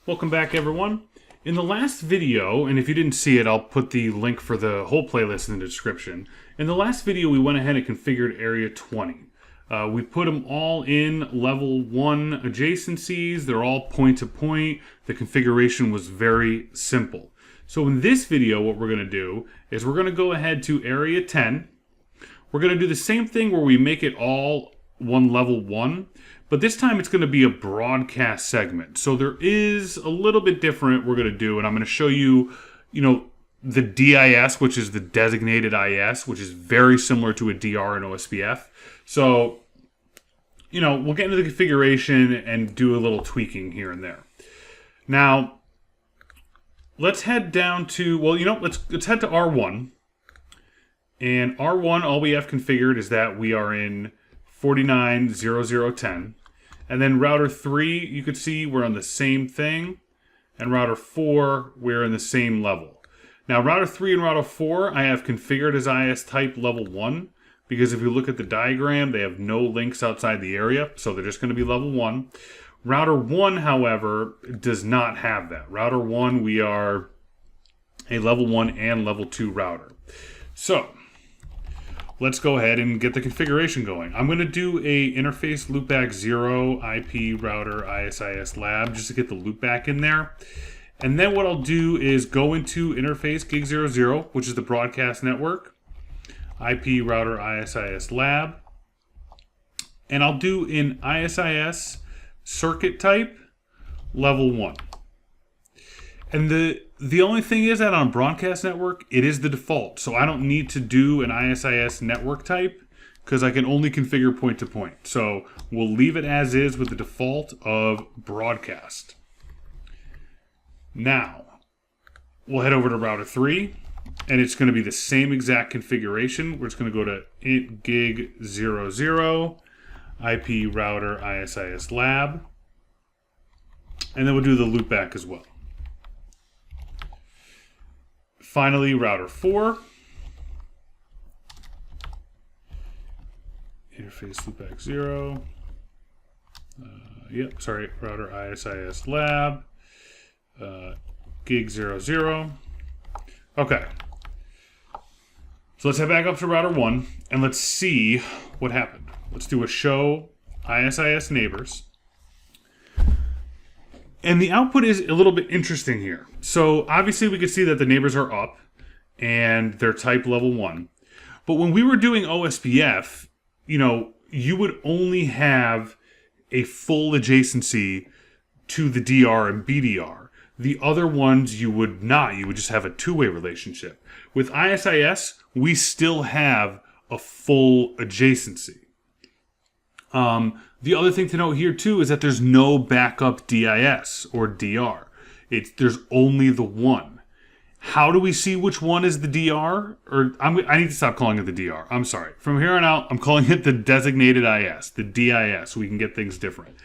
Welcome back, everyone. In the last video, and if you didn't see it, I'll put the link for the whole playlist in the description. In the last video, we went ahead and configured Area 20. We put them all in level 1 adjacencies. They're all point-to-point. The configuration was very simple. So in this video, what we're going to do is we're going to go ahead to Area 10. We're going to do the same thing where we make it all one level 1. But this time it's going to be a broadcast segment. So there is a little bit different we're going to do. And I'm going to show you, the DIS, which is the designated IS, which is very similar to a DR and OSPF. So, we'll get into the configuration and do a little tweaking here and there. Now, let's head down to, let's head to R1. And R1, all we have configured is that we are in 490010. And then router 3, you could see we're on the same thing. And router 4, we're in the same level. Now, router 3 and router 4, I have configured as IS type level 1. Because if you look at the diagram, they have no links outside the area. So they're just going to be level 1. Router 1, however, does not have that. Router 1, we are a level 1 and level 2 router. So let's go ahead and get the configuration going. I'm going to do a interface loopback 0 IP router ISIS lab just to get the loopback in there. And then what I'll do is go into interface gig 00, which is the broadcast network, IP router ISIS lab. And I'll do an ISIS circuit type level 1. And the only thing is that on broadcast network, it is the default. So I don't need to do an ISIS network type because I can only configure point-to-point. So we'll leave it as is with the default of broadcast. Now, we'll head over to router 3, and it's going to be the same exact configuration. We're just going to go to int gig 00, IP router ISIS lab, and then we'll do the loopback as well. Finally, router 4. Interface loopback 0. Router ISIS lab. Gig 00. Okay. So let's head back up to router 1 and let's see what happened. Let's do a show ISIS neighbors. And the output is a little bit interesting here. So obviously we can see that the neighbors are up and they're type level 1. But when we were doing OSPF, you would only have a full adjacency to the DR and BDR. The other ones you would not. You would just have a two-way relationship. With ISIS, we still have a full adjacency. The other thing to note here, too, is that there's no backup DIS or DR. There's only the one. How do we see which one is the DR? I need to stop calling it the DR. I'm sorry. From here on out, I'm calling it the designated IS, the DIS, so we can get things different.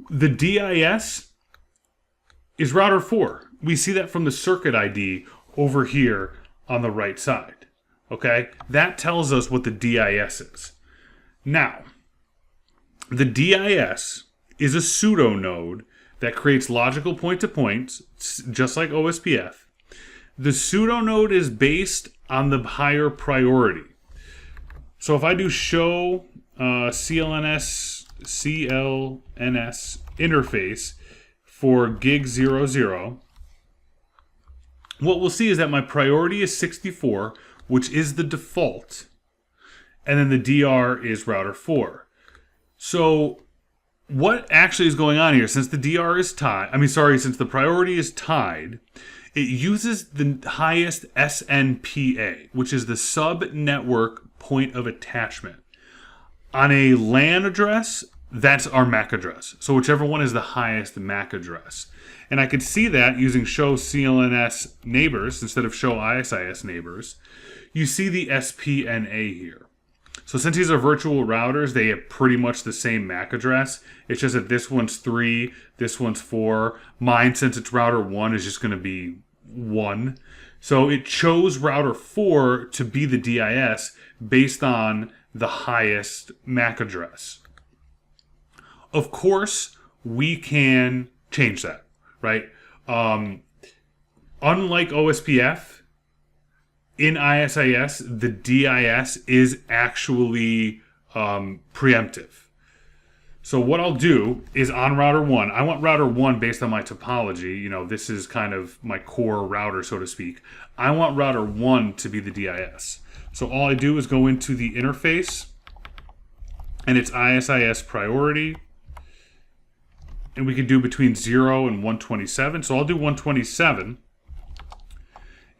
The DIS is router 4. We see that from the circuit ID over here on the right side. Okay? That tells us what the DIS is. Now, the DIS is a pseudo node that creates logical point-to-points, just like OSPF. The pseudo node is based on the higher priority. So if I do show CLNS interface for gig 00, what we'll see is that my priority is 64, which is the default, and then the DR is router 4. So what actually is going on here, since the DR is since the priority is tied, it uses the highest SNPA, which is the sub-network point of attachment. On a LAN address, that's our MAC address. So whichever one is the highest MAC address. And I could see that using show CLNS neighbors instead of show ISIS neighbors. You see the SPNA here. So since these are virtual routers, they have pretty much the same MAC address. It's just that this one's 3, this one's 4. Mine, since it's router 1, is just going to be 1. So it chose router 4 to be the DIS based on the highest MAC address. Of course, we can change that. right? Unlike OSPF, in ISIS, the DIS is actually preemptive. So what I'll do is on router 1, I want router 1 based on my topology. You know, this is kind of my core router, so to speak. I want router 1 to be the DIS. So all I do is go into the interface, and it's ISIS priority. And we can do between 0 and 127. So I'll do 127.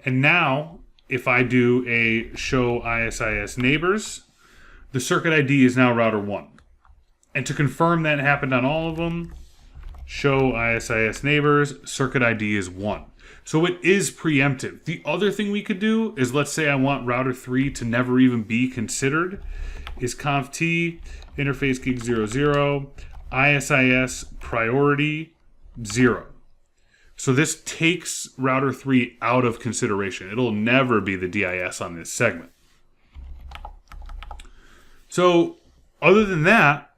And now, if I do a show ISIS neighbors, the circuit ID is now router 1. And to confirm that happened on all of them, show ISIS neighbors, circuit ID is 1. So it is preemptive. The other thing we could do is, let's say I want router 3 to never even be considered, is conf t interface gig 00 ISIS priority 0. So this takes router 3 out of consideration. It'll never be the DIS on this segment. So other than that,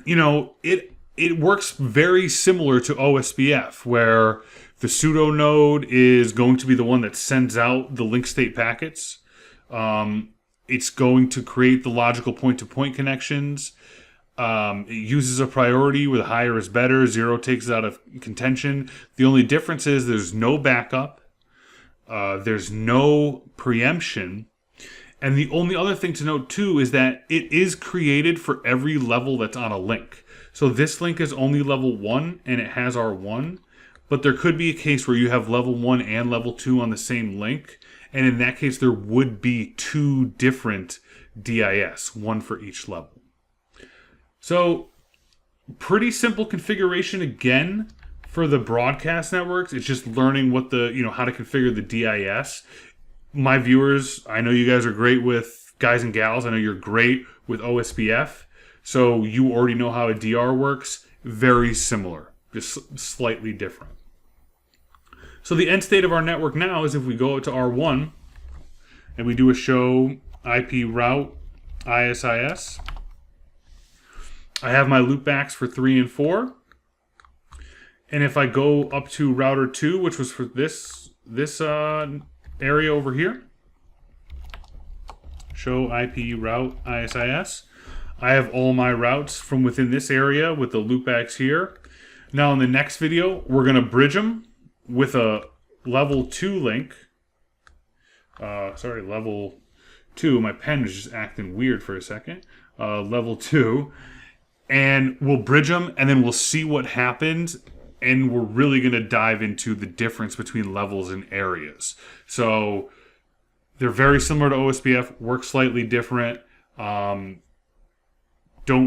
you know, it works very similar to OSPF, where the pseudo node is going to be the one that sends out the link state packets. It's going to create the logical point-to-point connections. It uses a priority where the higher is better. 0 takes it out of contention. The only difference is there's no backup. There's no preemption. And the only other thing to note, too, is that it is created for every level that's on a link. So this link is only level 1, and it has R1. But there could be a case where you have level 1 and level 2 on the same link. And in that case, there would be 2 different DIS, one for each level. So, pretty simple configuration again for the broadcast networks. It's just learning what how to configure the DIS. My viewers, I know you guys are great with, guys and gals, I know you're great with OSPF. So you already know how a DR works. Very similar, just slightly different. So the end state of our network now is if we go to R1 and we do a show IP route ISIS. I have my loopbacks for 3 and 4. And if I go up to router 2, which was for this area over here, show IP route ISIS, I have all my routes from within this area with the loopbacks here. Now in the next video, we're going to bridge them with a level 2 link. Level 2. My pen is just acting weird for a second. Level 2. And we'll bridge them, and then we'll see what happens. And we're really going to dive into the difference between levels and areas. So they're very similar to OSPF, work slightly different. Don't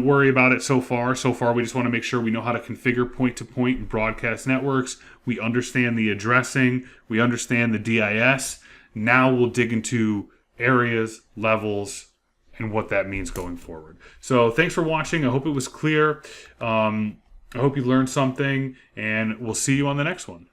worry about it so far. So far, we just want to make sure we know how to configure point-to-point and broadcast networks. We understand the addressing. We understand the DIS. Now we'll dig into areas, levels, and what that means going forward. So thanks for watching. I hope it was clear. I hope you learned something, and we'll see you on the next one.